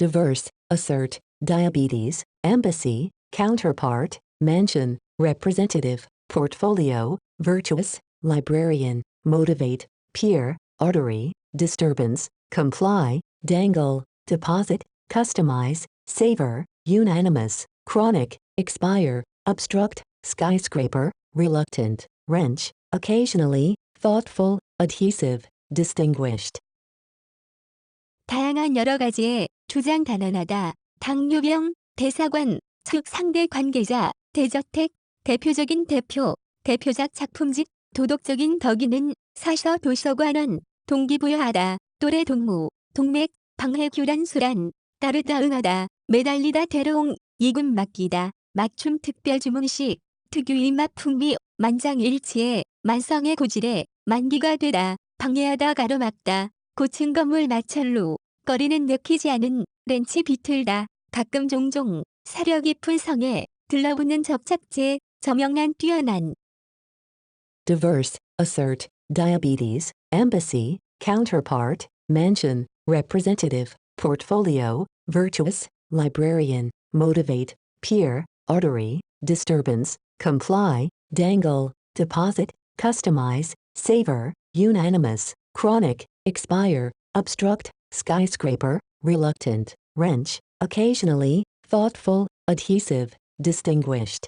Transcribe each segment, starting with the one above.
diverse, assert, diabetes, embassy, counterpart, mansion, representative, portfolio, virtuous, librarian, motivate, peer, artery, disturbance, comply, dangle, deposit, customize, savor, unanimous, chronic, expire, obstruct, skyscraper, reluctant, wrench, occasionally, thoughtful, adhesive, distinguished. 다양한 여러 가지의 주장 단언하다, 당뇨병, 대사관, 측 상대 관계자, 대저택, 대표적인 대표, 대표작 작품집, 도덕적인 덕이는 사서 도서관원, 동기부여하다, 또래 동무, 동맥, 방해 규란 수란, 따르다 응하다, 매달리다 대롱, 이군 맡기다, 맞춤 특별주문식, 특유 입맛 풍미, 만장일치에, 만성의 고질에, 만기가 되다, 방해하다 가로막다, 고층 건물 마찰로, 거리는 내키지 않은, 렌치 비틀다, 가끔 종종, 사려 깊은 성에, 들러붙는 접착제, 저명난 뛰어난. Diverse, assert, diabetes, embassy, counterpart, mansion, representative, portfolio, virtuous, librarian, motivate, peer, artery, disturbance, comply, dangle, deposit, customize, savor, unanimous, chronic, expire, obstruct, skyscraper, reluctant, wrench, occasionally, thoughtful, adhesive, distinguished.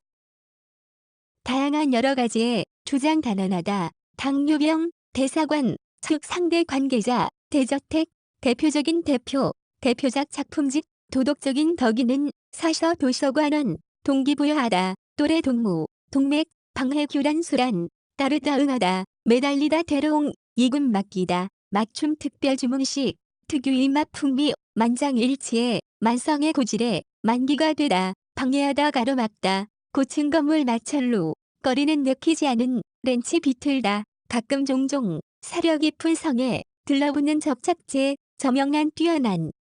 다양한 여러 가지의 주장 단언하다, 당뇨병, 대사관, 측 상대 관계자, 대저택, 대표적인 대표, 대표작 작품집, 도덕적인 덕이는 사서 도서관원, 동기부여하다, 또래 동무, 동맥, 방해 규란 수란, 따르다 응하다, 매달리다 대롱, 이군 맡기다, 맞춤 특별주문식, 특유 입맛 풍미, 만장일치에, 만성의 고질에, 만기가 되다, 방해하다 가로막다, 고층 건물 마찰로, 거리는 내키지 않은, 렌치 비틀다, 가끔 종종, 사려 깊은 성에, 들러붙는 접착제, 저명난 뛰어난.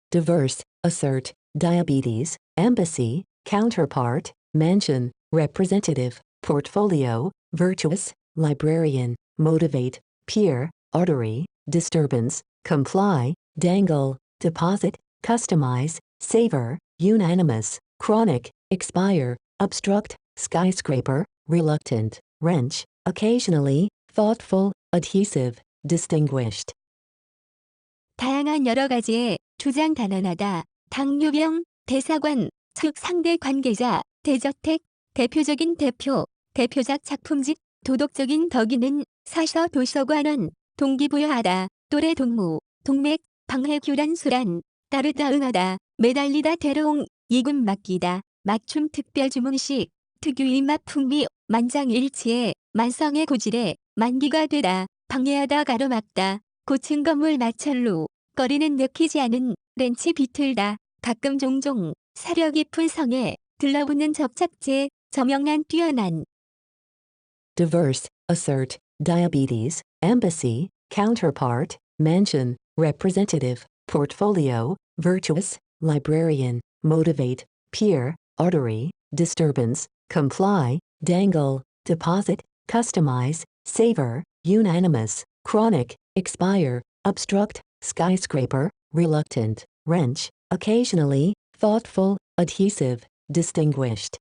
Diverse, assert, diabetes, embassy, counterpart, mansion, representative, portfolio, virtuous, librarian, motivate, peer, artery, disturbance, comply, dangle, deposit, customize, savor, unanimous, chronic, expire, obstruct, skyscraper, reluctant, wrench, occasionally, thoughtful, adhesive, distinguished. 다양한 여러 가지의 주장 단언하다, 당뇨병, 대사관, 측 상대 관계자, 대저택, 대표적인 대표, 대표작 작품집, 도덕적인 덕이는 사서 도서관원, 동기부여하다, 또래 동무, 동맥, 방해 규란 수란, 따르다 응하다, 매달리다 대롱, 이군 맡기다, 맞춤 특별주문식, 특유 입맛 풍미, 만장일치에, 만성의 고질에, 만기가 되다, 방해하다 가로막다, 고층 건물 마찰로, 거리는 내키지 않은, 렌치 비틀다, 가끔 종종, 사려 깊은 성에, 들러붙는 접착제, 저명난 뛰어난. Diverse, assert, diabetes, embassy, counterpart, mansion, representative, portfolio, virtuous, librarian, motivate, peer, artery, disturbance, comply, dangle, deposit, customize, savor, unanimous, chronic, expire, obstruct, skyscraper, reluctant, wrench, occasionally, thoughtful, adhesive, distinguished.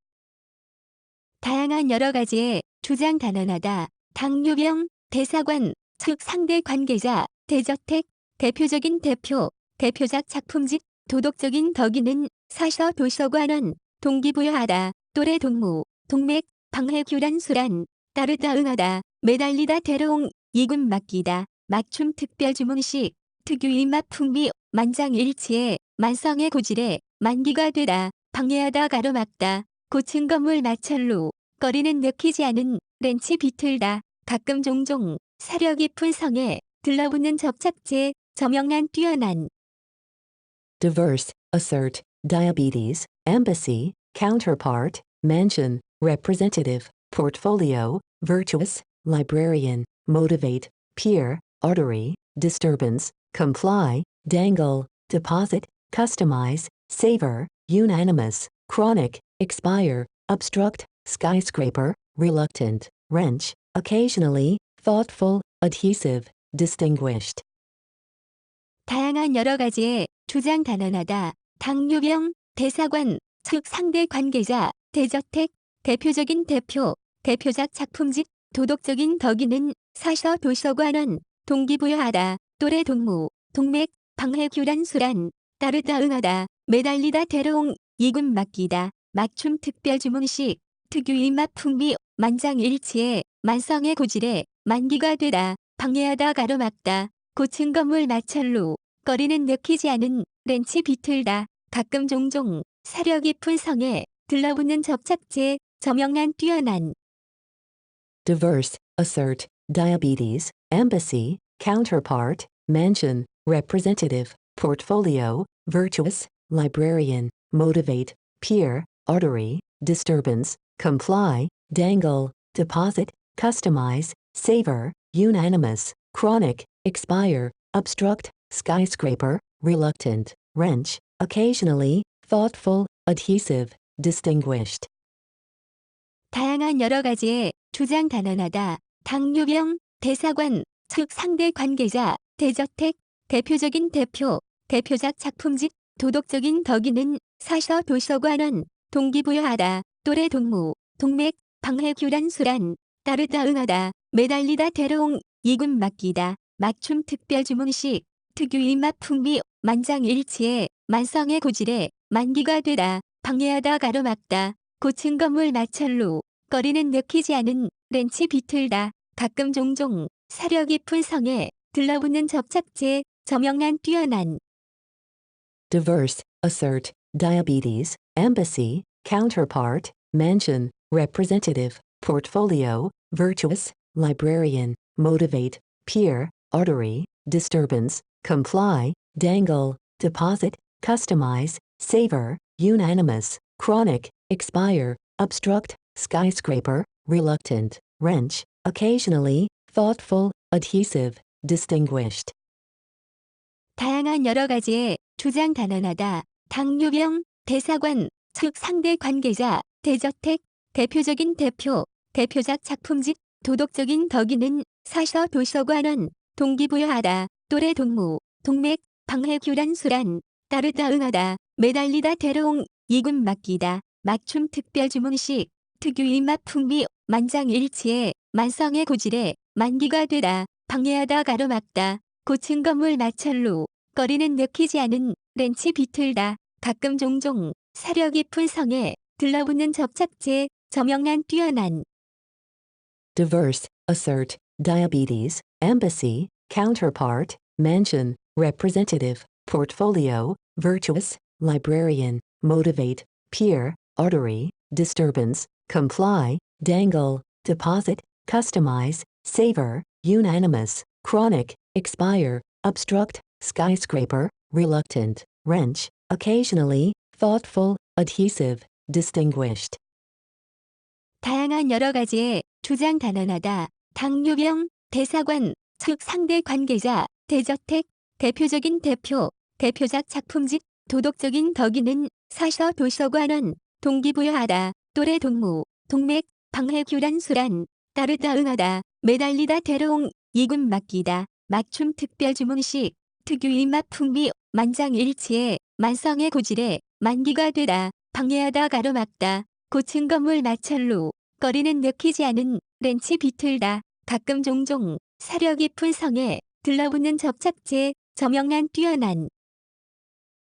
다양한 여러 가지의 주장 단언하다, 당뇨병, 대사관, 측 상대 관계자, 대저택, 대표적인 대표, 대표작 작품집, 도덕적인 덕이는 사서 도서관원, 동기부여하다, 또래 동무, 동맥, 방해 규란 수란, 따르다 응하다, 매달리다 대롱, 이군 맡기다, 맞춤 특별주문식, 특유 입맛 풍미, 만장일치에, 만성의 고질에, 만기가 되다, 방해하다 가로막다, 고층 건물 마찰로, 거리는 내키지 않은, 렌치 비틀다, 가끔 종종, 사려 깊은 성에, 들러붙는 접착제, 저명난 뛰어난. Diverse, assert, diabetes, embassy, counterpart, mansion, representative, portfolio, virtuous, librarian, motivate, peer, artery, disturbance, comply, dangle, deposit, customize, savor, unanimous, chronic, expire, obstruct, skyscraper, reluctant, wrench, occasionally, thoughtful, adhesive, distinguished. 다양한 여러 가지의 주장단언하다. 당뇨병, 대사관, 측 상대 관계자, 대저택, 대표적인 대표작 작품집, 도덕적인 덕이는 사서 도서관원, 동기부여하다, 또래 동무, 동맥, 방해규란 수란, 따르다 응하다, 매달리다 대롱, 이군 맡기다, 맞춤 특별주문식, 특유 입맛 풍미, 만장일치에, 만성의 고질에, 만기가 되다, 방해하다 가로막다, 고층 건물 마찰로, 거리는 내키지 않은, 렌치 비틀다, 가끔 종종, 사려 깊은 성에, 들러붙는 접착제, 저명난 뛰어난. diverse, assert, diabetes, embassy, counterpart, mansion, representative, portfolio, virtuous, librarian, motivate, peer, artery, disturbance, comply, dangle, deposit, customize, savor, unanimous, chronic, expire, obstruct, skyscraper, reluctant, wrench, occasionally, thoughtful, adhesive, distinguished. 다양한 여러 가지의 주장 단언하다. 당뇨병, 대사관, 측 상대 관계자, 대저택, 대표적인 대표작 작품집, 도덕적인 덕이는 사서 도서관원, 동기부여하다, 또래 동무, 동맥, 방해규란 수란, 따르다 응하다, 매달리다 대롱, 이군 맡기다, 맞춤 특별주문식, 특유 입맛 풍미, 만장일치에, 만성의 고질에, 만기가 되다, 방해하다 가로막다, 고층 건물 마찰로, 거리는 내키지 않은, 렌치 비틀다, 가끔 종종, 사려 깊은 성에, 들러붙는 접착제, 저명난 뛰어난. diverse, assert, diabetes, embassy, counterpart, mansion, representative, portfolio, virtuous, librarian, motivate, peer, artery, disturbance, comply, dangle, deposit, customize, savor, unanimous, chronic, expire, obstruct, skyscraper, reluctant, wrench, occasionally, thoughtful, adhesive, distinguished. 다양한 여러 가지의 주장 단언하다. 당뇨병, 대사관, 측 상대 관계자, 대저택, 대표적인 대표작 작품집, 도덕적인 덕이는 사서 도서관원, 동기부여하다, 또래 동무, 동맥, 방해규란 수란, 따르다 응하다, 매달리다 대롱, 이군 맡기다, 맞춤 특별주문식, 특유 입맛 풍미, 만장일치에, 만성의 고질에, 만기가 되다, 방해하다 가로막다, 고층 건물 마찰로, 거리는 내키지 않은, 렌치 비틀다, 가끔 종종, 사려 깊은 성에, 들러붙는 접착제, 저명난 뛰어난. diverse, assert, diabetes, embassy, counterpart, mansion, representative, portfolio, virtuous, librarian, motivate, peer, artery, disturbance, comply, dangle, deposit, customize, savor, unanimous, chronic, expire, obstruct, skyscraper, reluctant, wrench, occasionally, thoughtful, adhesive, distinguished. 다양한 여러 가지의 주장 단언하다. 당뇨병, 대사관, 측 상대 관계자, 대저택, 대표적인 대표작 작품집, 도덕적인 덕이는 사서 도서관원, 동기부여하다, 또래 동무, 동맥, 방해규란 수란, 따르다 응하다, 매달리다 대롱, 이군 맡기다, 맞춤 특별주문식, 특유 입맛 풍미, 만장일치에, 만성의 고질에, 만기가 되다, 방해하다 가로막다, 고층 건물 마찰로, 거리는 내키지 않은, 렌치 비틀다, 가끔 종종, 사려 깊은 성에, 들러붙는 접착제, 저명난 뛰어난.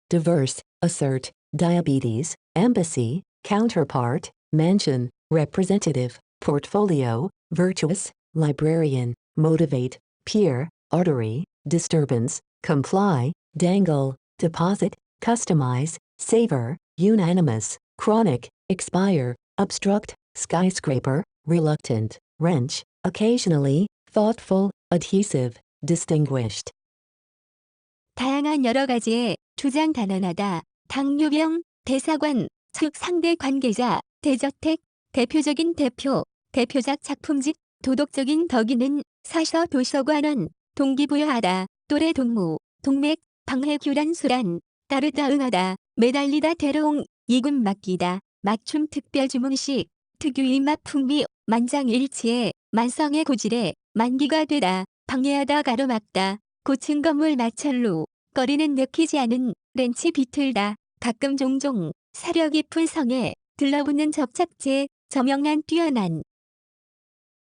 diverse, assert, diabetes, embassy, counterpart, mansion, representative, portfolio, virtuous, librarian, motivate, peer, artery, disturbance, comply, dangle, deposit, customize, savor, unanimous, chronic, expire, obstruct, skyscraper, reluctant, wrench, occasionally, thoughtful, adhesive, distinguished. 다양한 여러 가지의 주장 단언하다. 당뇨병, 대사관, 측 상대 관계자, 대저택, 대표적인 대표작 작품집, 도덕적인 덕이는 사서 도서관원, 동기부여하다, 또래 동무, 동맥, 방해규란 수란, 따르다 응하다, 매달리다 대롱, 이군 맡기다, 맞춤 특별주문식, 특유 입맛 풍미, 만장일치에, 만성의 고질에, 만기가 되다, 방해하다 가로막다, 고층 건물 마찰로, 거리는 내키지 않은, 렌치 비틀다, 가끔 종종, 사려 깊은 성에, 들러붙는 접착제, 저명한 뛰어난.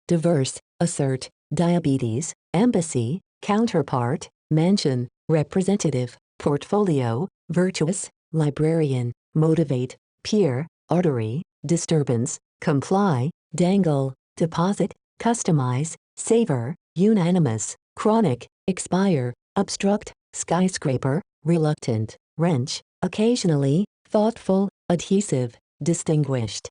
diverse, assert, diabetes, embassy, counterpart, mansion, representative, portfolio, virtuous, librarian, motivate, peer, artery, disturbance, comply, dangle, deposit, customize, savor, unanimous, chronic, expire, obstruct, skyscraper, reluctant, wrench, occasionally, thoughtful, adhesive, distinguished.